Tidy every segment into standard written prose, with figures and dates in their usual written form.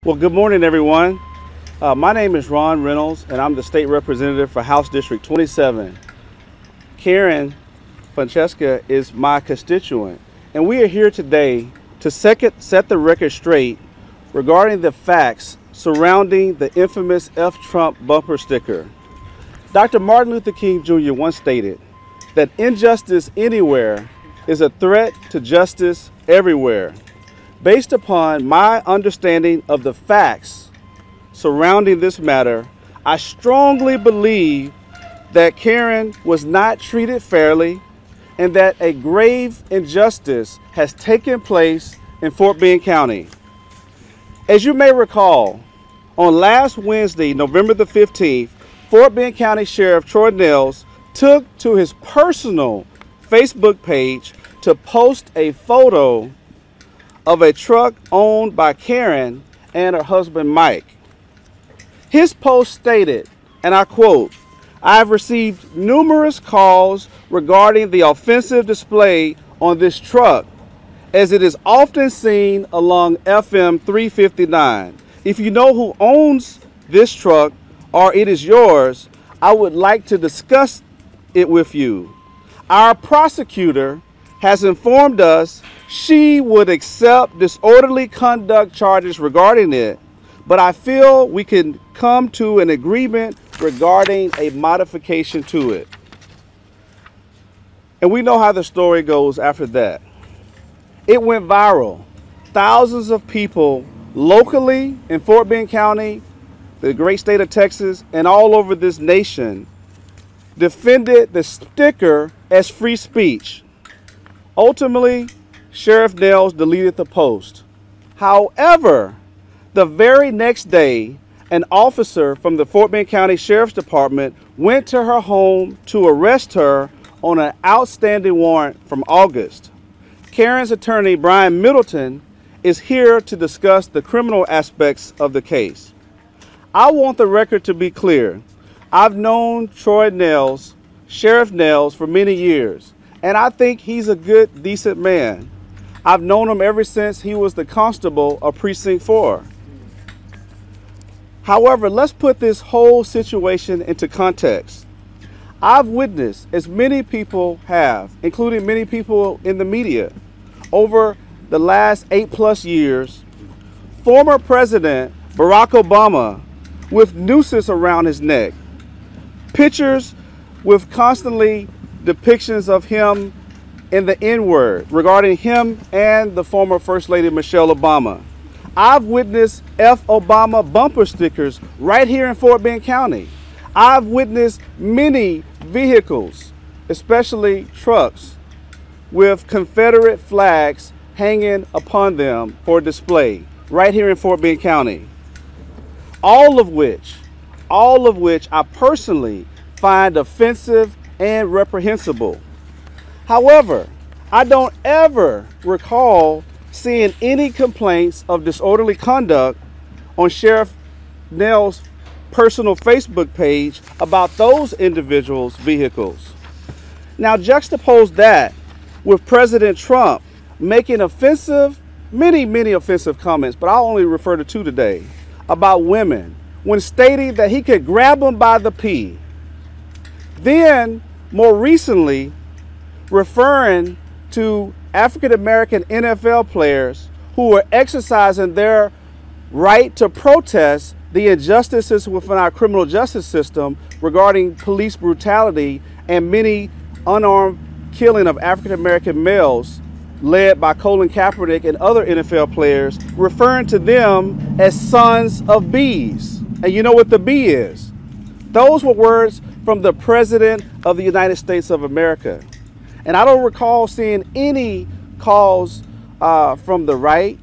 Well, good morning, everyone. My name is Ron Reynolds, and I'm the state representative for House District 27. Karen Francesca is my constituent, and we are here today to set the record straight regarding the facts surrounding the infamous F. Trump bumper sticker. Dr. Martin Luther King Jr. once stated that injustice anywhere is a threat to justice everywhere. Based upon my understanding of the facts surrounding this matter, I strongly believe that Karen was not treated fairly and that a grave injustice has taken place in Fort Bend County. As you may recall, on last Wednesday, November the 15th, Fort Bend County Sheriff Troy Nehls took to his personal Facebook page to post a photo of a truck owned by Karen and her husband Mike. His post stated, and I quote, "I have received numerous calls regarding the offensive display on this truck, as it is often seen along FM 359. If you know who owns this truck or it is yours, I would like to discuss it with you. Our prosecutor has informed us she would accept disorderly conduct charges regarding it, but I feel we can come to an agreement regarding a modification to it." And we know how the story goes after that. It went viral. Thousands of people locally in Fort Bend County, the great state of Texas, and all over this nation defended the sticker as free speech. Ultimately, Sheriff Nehls deleted the post. However, the very next day, an officer from the Fort Bend County Sheriff's Department went to her home to arrest her on an outstanding warrant from August. Karen's attorney, Brian Middleton, is here to discuss the criminal aspects of the case. I want the record to be clear. I've known Troy Nehls, Sheriff Nehls, for many years, and I think he's a good, decent man. I've known him ever since he was the constable of Precinct 4. However, let's put this whole situation into context. I've witnessed, as many people have, including many people in the media, over the last 8+ years, former President Barack Obama with nooses around his neck, pictures with constantly depictions of him in the N-word regarding him and the former First Lady Michelle Obama. I've witnessed F. Obama bumper stickers right here in Fort Bend County. I've witnessed many vehicles, especially trucks, with Confederate flags hanging upon them for display right here in Fort Bend County. All of which I personally find offensive and reprehensible. However, I don't ever recall seeing any complaints of disorderly conduct on Sheriff Nehls' personal Facebook page about those individuals' vehicles. Now juxtapose that with President Trump making many offensive comments, but I'll only refer to two today, about women, when stating that he could grab them by the pee. Then, more recently, referring to African-American NFL players who were exercising their right to protest the injustices within our criminal justice system regarding police brutality and many unarmed killing of African-American males led by Colin Kaepernick and other NFL players, referring to them as sons of bees. And you know what the bee is? Those were words from the President of the United States of America. And I don't recall seeing any calls from the right,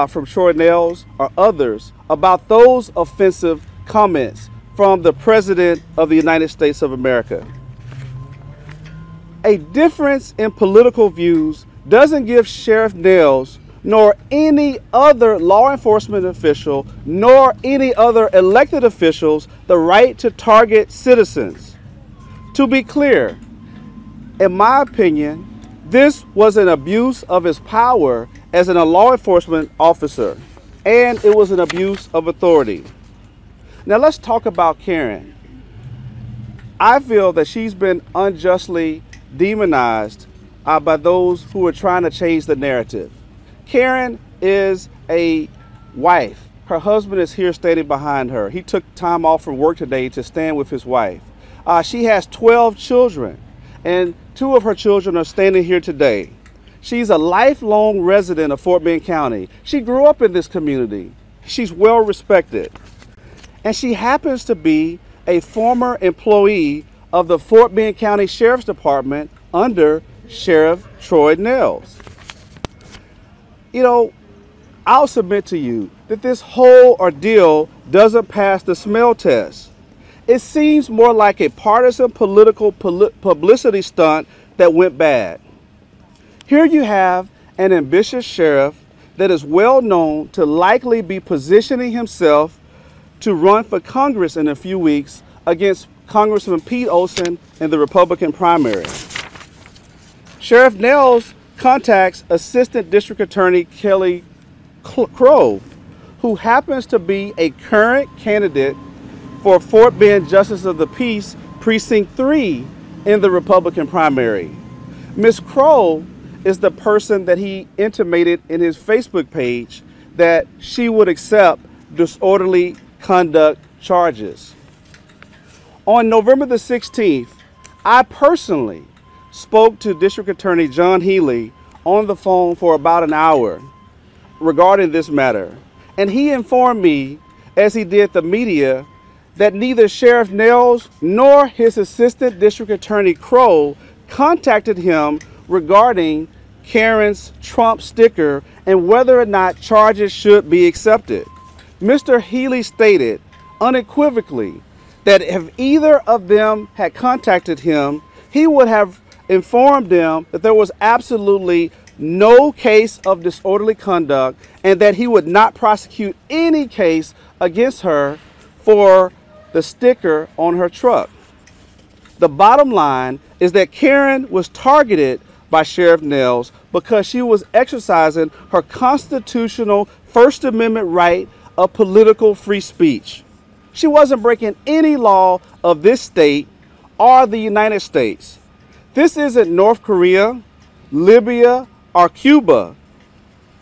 from Troy Nehls or others, about those offensive comments from the President of the United States of America. A difference in political views doesn't give Sheriff Nehls nor any other law enforcement official nor any other elected officials the right to target citizens. To be clear, in my opinion, this was an abuse of his power as a law enforcement officer. and it was an abuse of authority. Now let's talk about Karen. I feel that she's been unjustly demonized by those who are trying to change the narrative. Karen is a wife. Her husband is here standing behind her. He took time off from work today to stand with his wife. She has 12 children, and 2 of her children are standing here today. She's a lifelong resident of Fort Bend County. She grew up in this community. She's well respected. And she happens to be a former employee of the Fort Bend County Sheriff's Department under Sheriff Troy Nehls. You know, I'll submit to you that this whole ordeal doesn't pass the smell test. It seems more like a partisan political publicity stunt that went bad. Here you have an ambitious sheriff that is well known to likely be positioning himself to run for Congress in a few weeks against Congressman Pete Olson in the Republican primary. Sheriff Nehls contacts Assistant District Attorney Kelly Crow, who happens to be a current candidate for Fort Bend Justice of the Peace Precinct 3 in the Republican primary. Ms. Crow is the person that he intimated in his Facebook page that she would accept disorderly conduct charges. On November the 16th, I personally spoke to District Attorney John Healy on the phone for about an hour regarding this matter. And he informed me, as he did the media, that neither Sheriff Nehls nor his Assistant District Attorney Crow contacted him regarding Karen's Trump sticker and whether or not charges should be accepted. Mr. Healy stated unequivocally that if either of them had contacted him, he would have informed them that there was absolutely no case of disorderly conduct and that he would not prosecute any case against her for the sticker on her truck. The bottom line is that Karen was targeted by Sheriff Nehls because she was exercising her constitutional First Amendment right of political free speech. She wasn't breaking any law of this state or the United States. This isn't North Korea, Libya, or Cuba,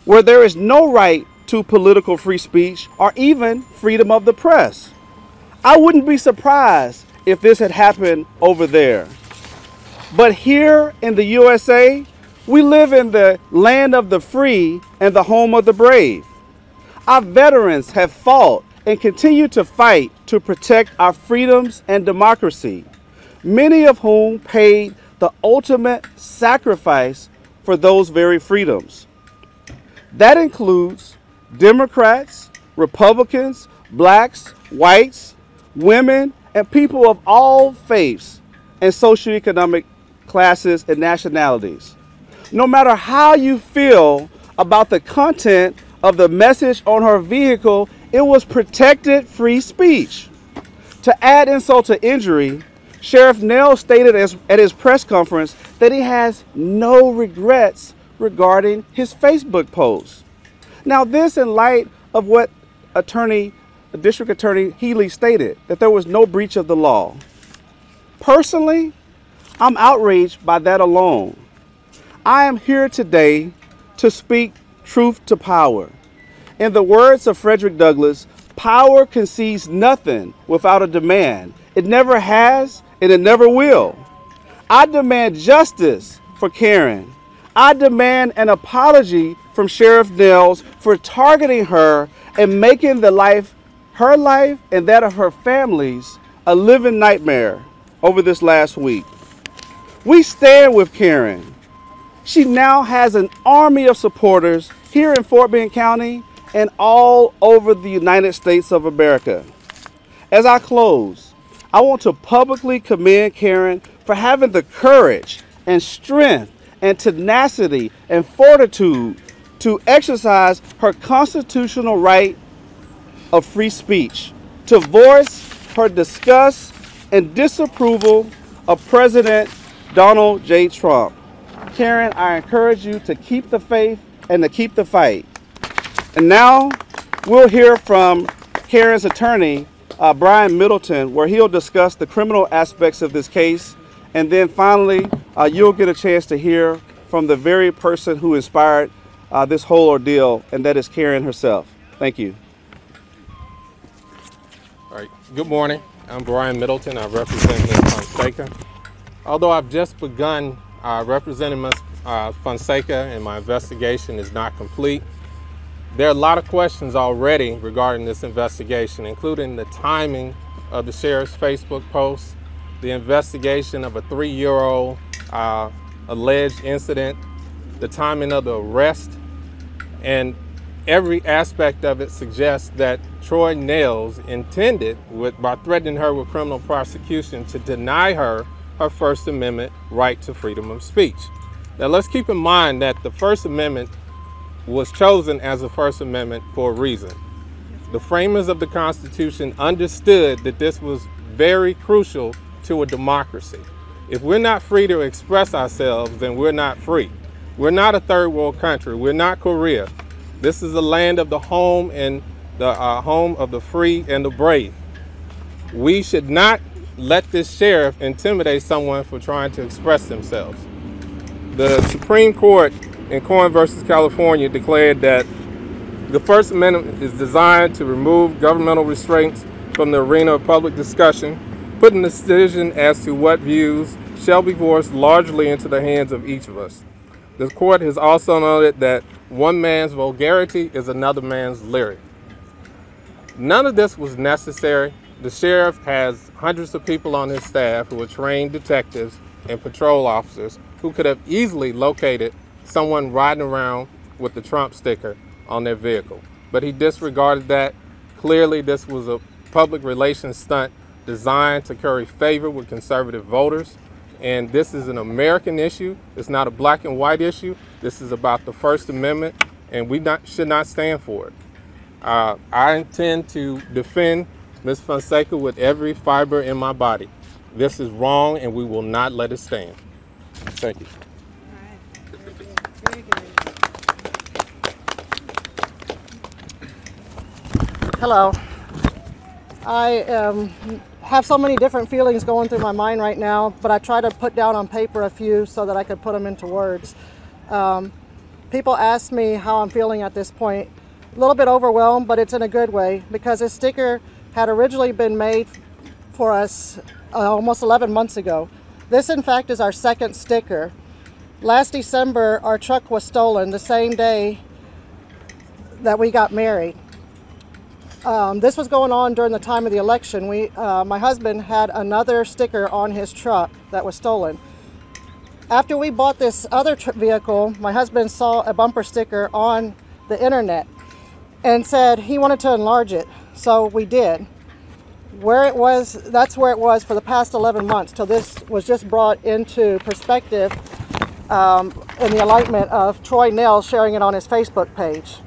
where there is no right to political free speech or even freedom of the press. I wouldn't be surprised if this had happened over there. But here in the USA, we live in the land of the free and the home of the brave. Our veterans have fought and continue to fight to protect our freedoms and democracy, many of whom paid the ultimate sacrifice for those very freedoms. That includes Democrats, Republicans, blacks, whites, women, and people of all faiths and socioeconomic classes and nationalities. No matter how you feel about the content of the message on her vehicle, it was protected free speech. To add insult to injury, Sheriff Nehls stated at his press conference that he has no regrets regarding his Facebook post. Now, this in light of what District Attorney Healy stated, that there was no breach of the law. Personally, I'm outraged by that alone. I am here today to speak truth to power. In the words of Frederick Douglass, power concedes nothing without a demand. It never has, and it never will. I demand justice for Karen. I demand an apology from Sheriff Nehls for targeting her and making her life and that of her families a living nightmare over this last week. We stand with Karen. She now has an army of supporters here in Fort Bend County and all over the United States of America. As I close, I want to publicly commend Karen for having the courage and strength and tenacity and fortitude to exercise her constitutional right of free speech, to voice her disgust and disapproval of President Donald J. Trump. Karen, I encourage you to keep the faith and to keep the fight. And now, We'll hear from Karen's attorney, Brian Middleton, where he'll discuss the criminal aspects of this case. And then finally, you'll get a chance to hear from the very person who inspired this whole ordeal, and that is Karen herself. Thank you. All right. Good morning. I'm Brian Middleton. I represent Ms. Fonseca. Although I've just begun representing Ms. Fonseca and my investigation is not complete, there are a lot of questions already regarding this investigation, including the timing of the sheriff's Facebook post, the investigation of a 3-year-old alleged incident, the timing of the arrest, and every aspect of it suggests that Troy Nehls intended, by threatening her with criminal prosecution, to deny her her First Amendment right to freedom of speech. Now let's keep in mind that the First Amendment was chosen as a First Amendment for a reason. The framers of the Constitution understood that this was very crucial to a democracy. If we're not free to express ourselves, then we're not free. We're not a third world country. We're not Korea. This is the land of the home and the home of the free and the brave. We should not let this sheriff intimidate someone for trying to express themselves. The Supreme Court in Cohen versus California declared that the First Amendment is designed to remove governmental restraints from the arena of public discussion, putting the decision as to what views shall be voiced largely into the hands of each of us. The court has also noted that one man's vulgarity is another man's lyric. None of this was necessary. The sheriff has hundreds of people on his staff who are trained detectives and patrol officers who could have easily located someone riding around with the Trump sticker on their vehicle. But he disregarded that. Clearly, this was a public relations stunt designed to curry favor with conservative voters. And this is an American issue. It's not a black and white issue. This is about the First Amendment, and we should not stand for it. I intend to defend Ms. Fonseca with every fiber in my body. This is wrong, and we will not let it stand. Thank you. Hello. I have so many different feelings going through my mind right now, but I try to put down on paper a few so that I could put them into words. People ask me how I'm feeling at this point. A little bit overwhelmed, but it's in a good way, because this sticker had originally been made for us almost 11 months ago. This, in fact, is our second sticker. Last December, our truck was stolen the same day that we got married. This was going on during the time of the election. My husband had another sticker on his truck that was stolen. After we bought this other vehicle, my husband saw a bumper sticker on the internet and said he wanted to enlarge it. So we did. Where it was, that's where it was for the past 11 months, till this was just brought into perspective in the enlightenment of Troy Nehls sharing it on his Facebook page.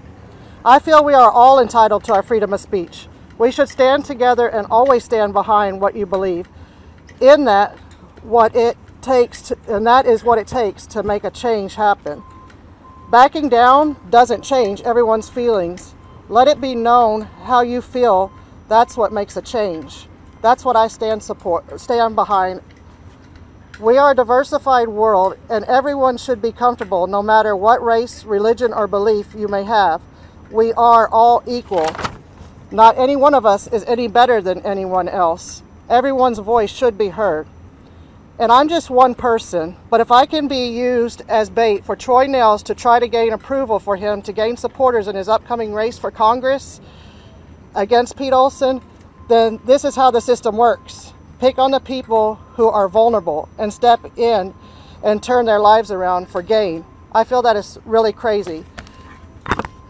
I feel we are all entitled to our freedom of speech. We should stand together and always stand behind what you believe. In that, what it takes, and that is what it takes to make a change happen. Backing down doesn't change everyone's feelings. Let it be known how you feel. That's what makes a change. That's what I stand behind. We are a diversified world, and everyone should be comfortable no matter what race, religion, or belief you may have. We are all equal. Not any one of us is any better than anyone else. Everyone's voice should be heard. And I'm just one person, but if I can be used as bait for Troy Nehls to try to gain approval for him to gain supporters in his upcoming race for Congress against Pete Olson, then this is how the system works. Pick on the people who are vulnerable and step in and turn their lives around for gain. I feel that is really crazy.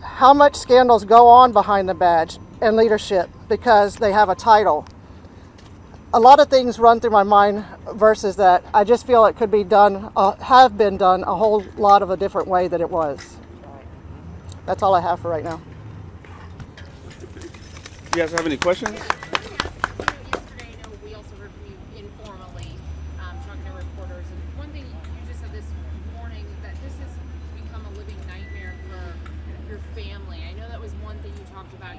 How much scandals go on behind the badge and leadership because they have a title? A lot of things run through my mind versus that. I just feel it could be done, have been done a whole lot of a different way than it was. That's all I have for right now. You guys have any questions? Yesterday, I know we also heard from you informally, talking to reporters. And one thing you just said this morning, that this has become a living nightmare for your family. I know that was one thing you talked about.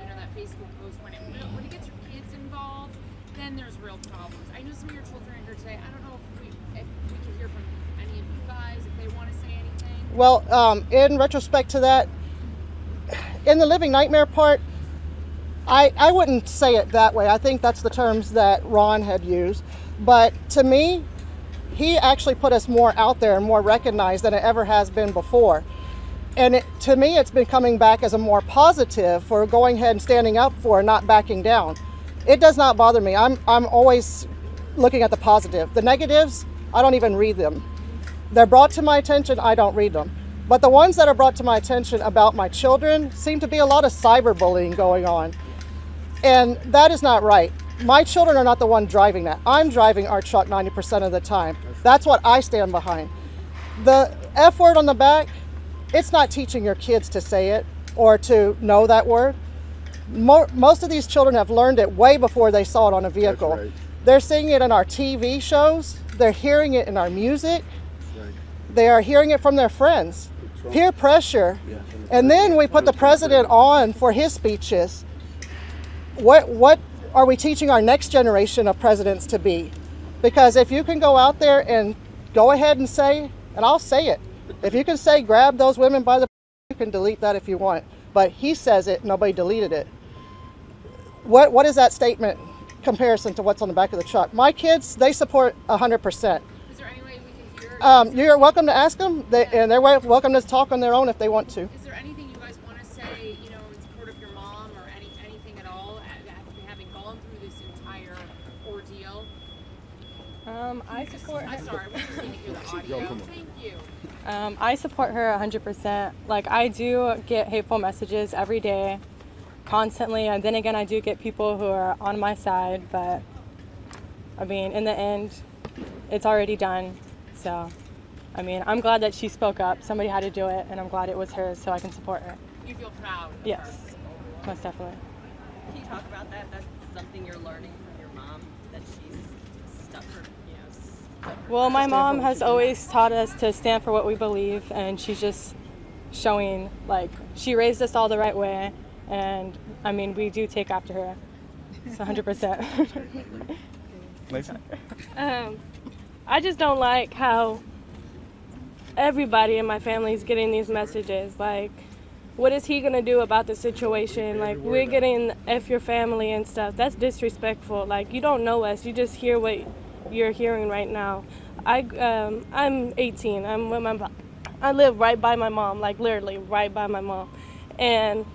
when it gets your kids involved, then there's real problems. I know some of your children are here today. I don't know if we could hear from any of you guys, if they want to say anything. Well, in retrospect to that, in the living nightmare part, I wouldn't say it that way. I think that's the terms that Ron had used. But to me, he actually put us more out there and more recognized than it ever has been before. And to me, it's been coming back as a more positive for going ahead and standing up for and not backing down. It does not bother me. I'm always looking at the positive. The negatives, I don't even read them. They're brought to my attention, I don't read them. But the ones that are brought to my attention about my children seem to be a lot of cyberbullying going on. And that is not right. My children are not the one driving that. I'm driving our truck 90% of the time. That's what I stand behind. The F word on the back, it's not teaching your kids to say it or to know that word. Most of these children have learned it way before they saw it on a vehicle. That's right. They're seeing it in our TV shows. They're hearing it in our music. That's right. They are hearing it from their friends. Peer pressure. Yeah. And then we put the president on for his speeches. What are we teaching our next generation of presidents to be? Because if you can go out there and go ahead and say, and I'll say it, if you can say grab those women by the, you can delete that if you want. But he says it, nobody deleted it. What is that statement comparison to what's on the back of the truck? My kids, they support 100%. Is there any way we can hear? You're welcome to ask them, and they're welcome to talk on their own if they want to. Is there anything you guys want to say, you know, in support of your mom or anything at all, having gone through this entire ordeal? I support I'm sorry, we just need to hear the audio. Thank you. I support her 100%. Like, I do get hateful messages every day, constantly, and then again I do get people who are on my side, but I mean, in the end, it's already done. So, I mean, I'm glad that she spoke up. Somebody had to do it, and I'm glad it was her, so I can support her. You feel proud of her? Yes, most definitely. Can you talk about that? That's something you're learning from your mom, that she's stuck for, you know, stuck for. Well, my mom has always taught us to stand for what we believe, and she's just showing, like, she raised us all the right way, and I mean, we do take after her. It's 100%. Mason? I just don't like how everybody in my family is getting these messages. Like, what is he going to do about the situation? Like, we're getting F your family and stuff. That's disrespectful. Like, you don't know us. You just hear what you're hearing right now. I'm 18. I'm with my mom. I live right by my mom, like literally right by my mom. And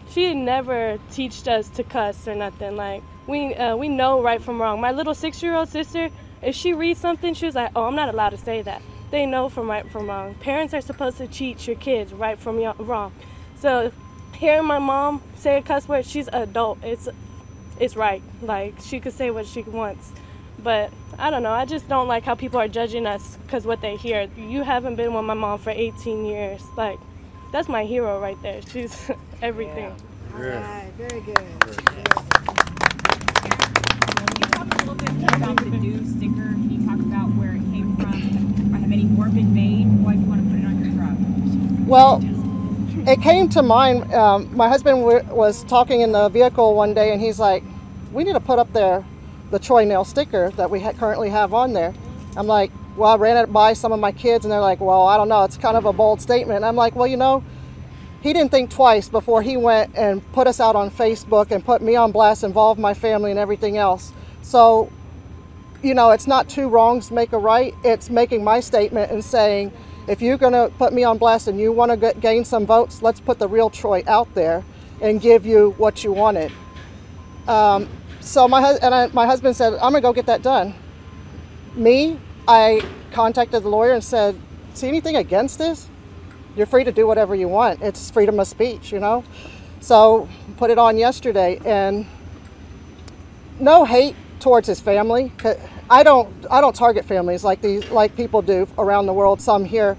she never taught us to cuss or nothing. Like, we know right from wrong. My little 6-year-old sister, if she reads something, she was like, oh, I'm not allowed to say that. They know from right from wrong. Parents are supposed to teach your kids right from wrong. So hearing my mom say a cuss word, she's an adult. It's right. Like, she could say what she wants. But I don't know. I just don't like how people are judging us because what they hear. You haven't been with my mom for 18 years. Like, that's my hero right there. She's everything. All right, very good. Can you talk a little bit more about the new sticker? Can you talk about where it came from? Or have any more been made? Why do you want to put it on your truck? Well, it came to mind. My husband was talking in the vehicle one day, and he's like, we need to put up there the Troy Nail sticker that we currently have on there. I'm like, well, I ran it by some of my kids, and they're like, well, I don't know. It's kind of a bold statement. And I'm like, well, you know, he didn't think twice before he went and put us out on Facebook and put me on blast, involved my family and everything else. So, you know, it's not two wrongs make a right. It's making my statement and saying, if you're going to put me on blast and you want to gain some votes, let's put the real Troy out there and give you what you wanted. So my husband said, I'm going to go get that done. Me, I contacted the lawyer and said, see anything against this? You're free to do whatever you want. It's freedom of speech, you know? So put it on yesterday, and no hate towards his family. I don't target families like people do around the world, some here.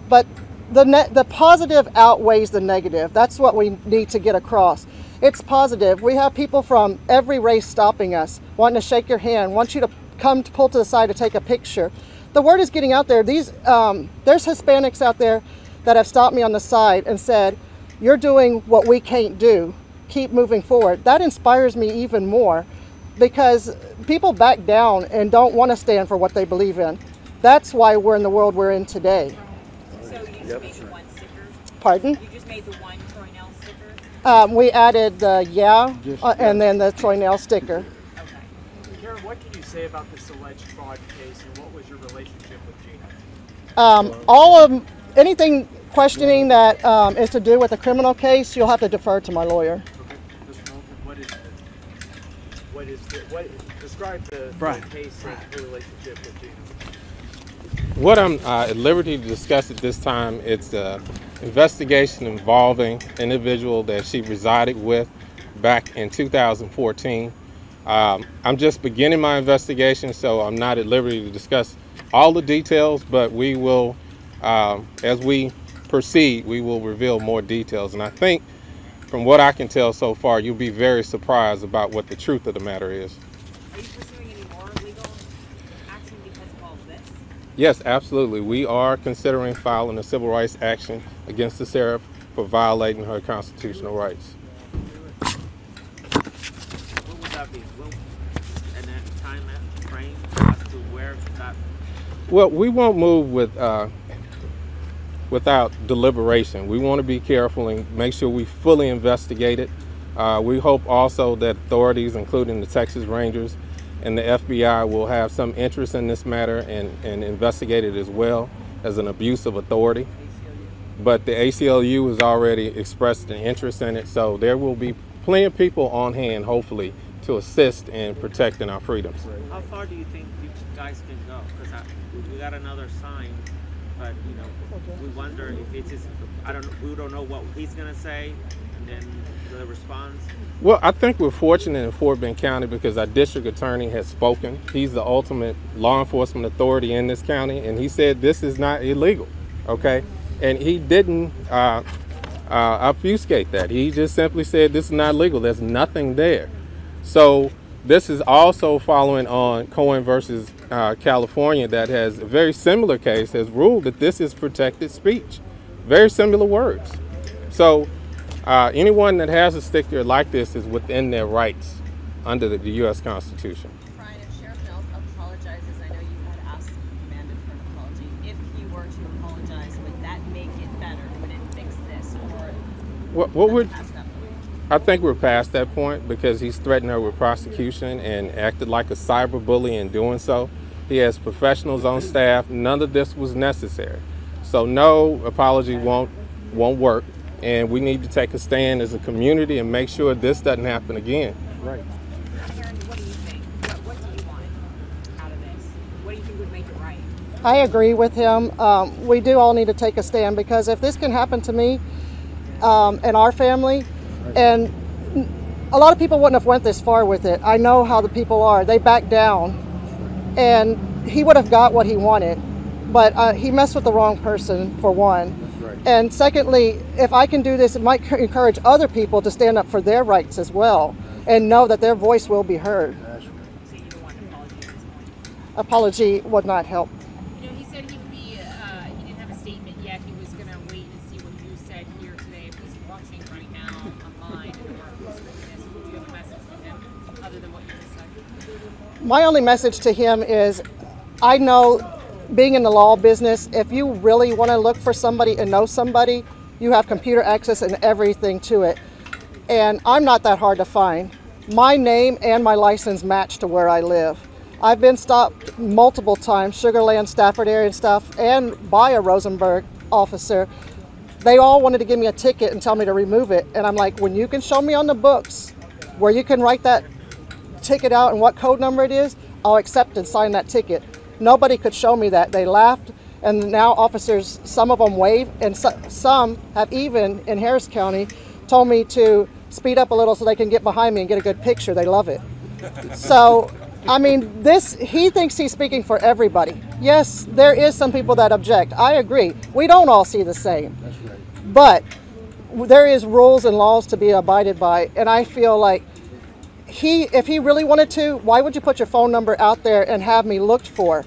But the positive outweighs the negative. That's what we need to get across. It's positive. We have people from every race stopping us, wanting to shake your hand, want you to come to pull to the side to take a picture. The word is getting out there. There's Hispanics out there that have stopped me on the side and said, you're doing what we can't do. keep moving forward. That inspires me even more, because people back down and don't want to stand for what they believe in. That's why we're in the world we're in today. So you just made the one sticker? Pardon? You just made the one Troy Nell sticker? We added the and then the Troy Nell sticker. Okay. Karen, what can you say about this alleged fraud case, and what was your relationship with Gina? All of anything questioning that is to do with a criminal case, you'll have to defer to my lawyer. Okay, Mr. Milton, describe the Brian. case and your relationship with Gina. What I'm at liberty to discuss at this time, it's an investigation involving an individual that she resided with back in 2014. I'm just beginning my investigation, so I'm not at liberty to discuss all the details, but we will, as we proceed, we will reveal more details. And I think from what I can tell so far, you'll be very surprised about what the truth of the matter is. Are you pursuing any more legal action because of all of this? Yes, absolutely. We are considering filing a civil rights action against the sheriff for violating her constitutional rights. What would that be? And that time frame as to where that? Well, we won't move without deliberation. We want to be careful and make sure we fully investigate it. We hope also that authorities, including the Texas Rangers and the FBI, will have some interest in this matter and investigate it as well as an abuse of authority. But the ACLU has already expressed an interest in it, so there will be plenty of people on hand, hopefully, to assist in protecting our freedoms. How far do you think you guys can go? Because we got another sign, but we wonder if it's just, we don't know what he's gonna say, and then the response. Well, I think we're fortunate in Fort Bend County because our district attorney has spoken. He's the ultimate law enforcement authority in this county, and he said this is not illegal, okay? And he didn't obfuscate that. He just simply said this is not legal. There's nothing there. So this is also following on Cohen versus California, that has a very similar case, has ruled that this is protected speech. Very similar words. So anyone that has a sticker like this is within their rights under the U.S. Constitution. Brian, if Sheriff Nels apologizes, I know you had asked and demanded for an apology. If he were to apologize, would that make it better? Would it fix this? Or What would past that point? I think we're past that point because he's threatened her with prosecution and acted like a cyber bully in doing so. He has professionals on staff. None of this was necessary. So no, apology won't work. And we need to take a stand as a community and make sure this doesn't happen again. Right. Karen, what do you think? What do you want out of this? What do you think would make it right? I agree with him. We do all need to take a stand, because if this can happen to me and our family, and a lot of people wouldn't have went this far with it. I know how the people are. They back down, and he would have got what he wanted, but he messed with the wrong person, for one. And secondly, if I can do this, it might encourage other people to stand up for their rights as well and know that their voice will be heard. So you don't want an apology at this point? Apology would not help. He said he would be, he didn't have a statement yet. He was going to wait and see what you said here today. If he's watching right now online or who's doing this, would you have a message to him other than what you just said? My only message to him is, I know, being in the law business, if you really want to look for somebody and know somebody, you have computer access and everything to it. And I'm not that hard to find. My name and my license match to where I live. I've been stopped multiple times, Sugar Land, Stafford area and stuff, and by a Rosenberg officer. They all wanted to give me a ticket and tell me to remove it. And I'm like, when you can show me on the books where you can write that ticket out and what code number it is, I'll accept and sign that ticket. Nobody could show me that. They laughed, and now officers, some of them wave, and some have even, in Harris County, told me to speed up a little so they can get behind me and get a good picture. They love it. So, I mean, he thinks he's speaking for everybody. Yes, there is some people that object. I agree. We don't all see the same. That's right. But there is rules and laws to be abided by, and I feel like if he really wanted to, why would you put your phone number out there and have me looked for?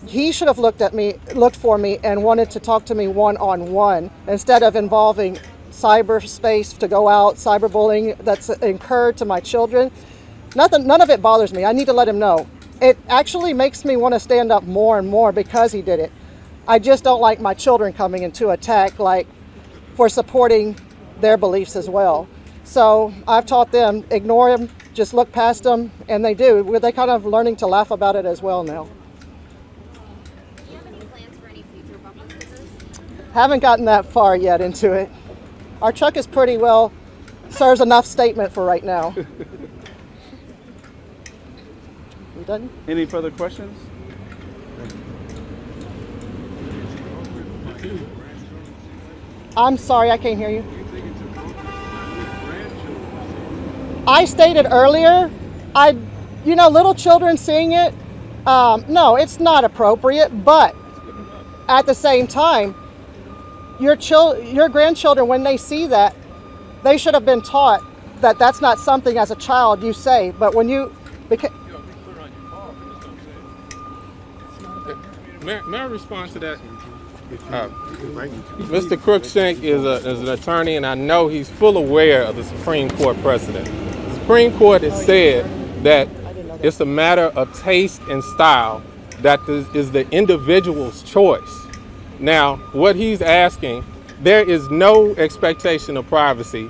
He should have looked for me and wanted to talk to me one-on-one instead of involving cyberspace to go out, cyberbullying that's incurred to my children. None of it bothers me. I need to let him know. It actually makes me want to stand up more and more because he did it. I just don't like my children coming into attack, like for supporting their beliefs as well. So I've taught them, ignore them, just look past them, and they do. They're kind of learning to laugh about it as well now. Do you have any plans for any future bumper stickers? Haven't gotten that far yet into it. Our truck is pretty well, serves enough statement for right now. We done? Any further questions? I'm sorry, I can't hear you. I stated earlier, little children seeing it, no, it's not appropriate, but at the same time, your grandchildren, when they see that, they should have been taught that that's not something as a child you say, but when you... May I respond to that? Mr. Cruikshank is an attorney, and I know he's full aware of the Supreme Court precedent. The Supreme Court has said that it's a matter of taste and style, that is the individual's choice. Now, what he's asking, there is no expectation of privacy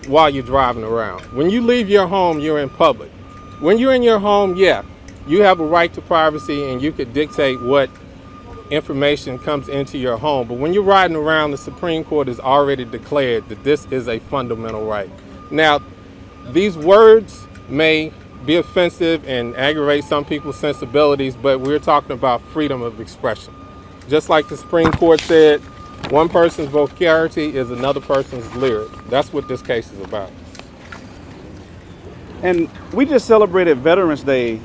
while you're driving around. When you leave your home, you're in public. When you're in your home, yeah, you have a right to privacy and you could dictate what information comes into your home. But when you're riding around, the Supreme Court has already declared that this is a fundamental right. Now, these words may be offensive and aggravate some people's sensibilities, but we're talking about freedom of expression. Just like the Supreme Court said, one person's vulgarity is another person's lyric. That's what this case is about. And we just celebrated Veterans Day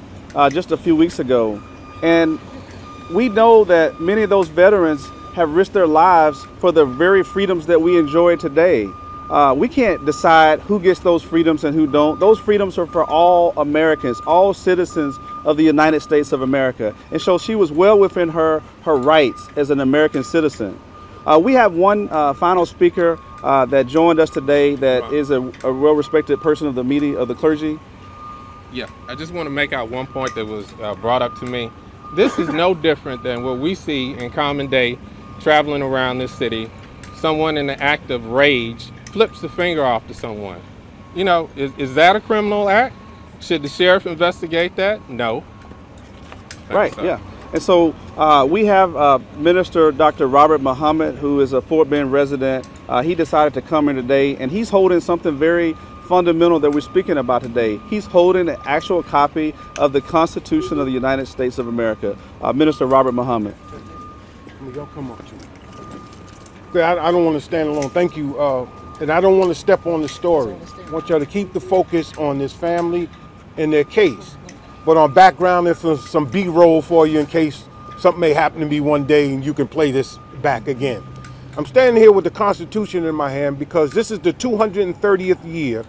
just a few weeks ago. And we know that many of those veterans have risked their lives for the very freedoms that we enjoy today. We can't decide who gets those freedoms and who don't. Those freedoms are for all Americans, all citizens of the United States of America. And so she was well within her rights as an American citizen. We have one final speaker that joined us today that is a well-respected person of the media, of the clergy. Yeah, I just want to make out one point that was brought up to me. This is no different than what we see in common day traveling around this city. Someone in the act of rage flips the finger off to someone. You know, is that a criminal act? Should the sheriff investigate that? No. Right, yeah. And so we have Minister Dr. Robert Muhammad, who is a Fort Bend resident. He decided to come in today, and he's holding something very fundamental that we're speaking about today. He's holding an actual copy of the Constitution of the United States of America. Minister Robert Muhammad. Y'all come on. I don't want to stand alone. Thank you. And I don't want to step on the story. I want y'all to keep the focus on this family and their case. But on background, there's some B-roll for you in case something may happen to me one day and you can play this back again. I'm standing here with the Constitution in my hand because this is the 230th year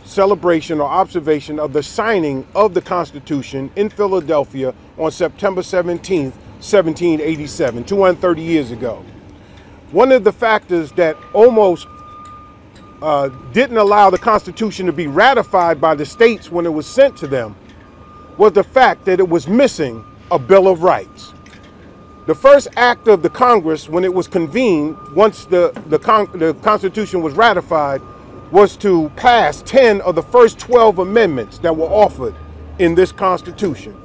celebration or observation of the signing of the Constitution in Philadelphia on September 17th, 1787, 230 years ago. One of the factors that almost didn't allow the Constitution to be ratified by the states when it was sent to them was the fact that it was missing a Bill of Rights. The first act of the Congress when it was convened, once the Constitution was ratified, was to pass 10 of the first 12 amendments that were offered in this Constitution.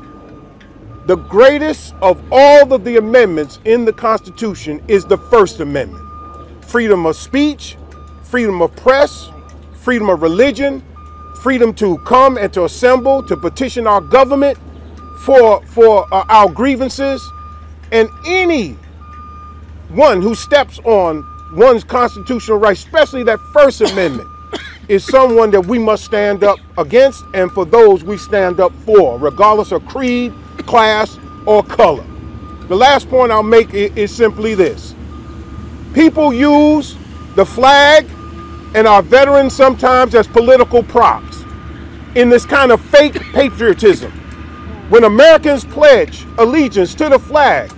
The greatest of all of the amendments in the Constitution is the First Amendment. Freedom of speech, freedom of press, freedom of religion, freedom to come and to assemble, to petition our government for our grievances. And any one who steps on one's constitutional rights, especially that First Amendment, is someone that we must stand up against, and for those we stand up for, regardless of creed, class, or color. The last point I'll make is simply this. People use the flag and our veterans sometimes as political props in this kind of fake patriotism. When Americans pledge allegiance to the flag,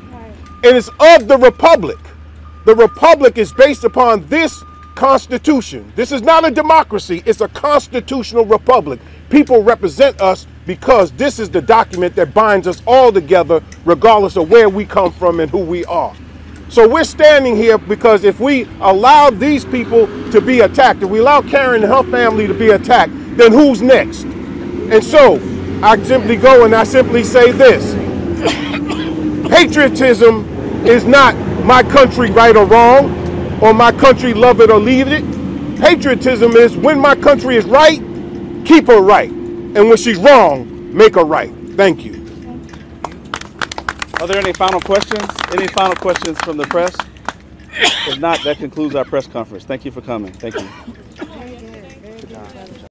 and it's of the Republic is based upon this Constitution. This is not a democracy. It's a constitutional republic. People represent us because this is the document that binds us all together, regardless of where we come from and who we are. So we're standing here because if we allow these people to be attacked, if we allow Karen and her family to be attacked, then who's next? And so I simply go and I simply say this. Patriotism is not my country right or wrong, or my country love it or leave it. Patriotism is when my country is right, keep her right. And when she's wrong, make her right. Thank you. Are there any final questions? Any final questions from the press? If not, that concludes our press conference. Thank you for coming. Thank you.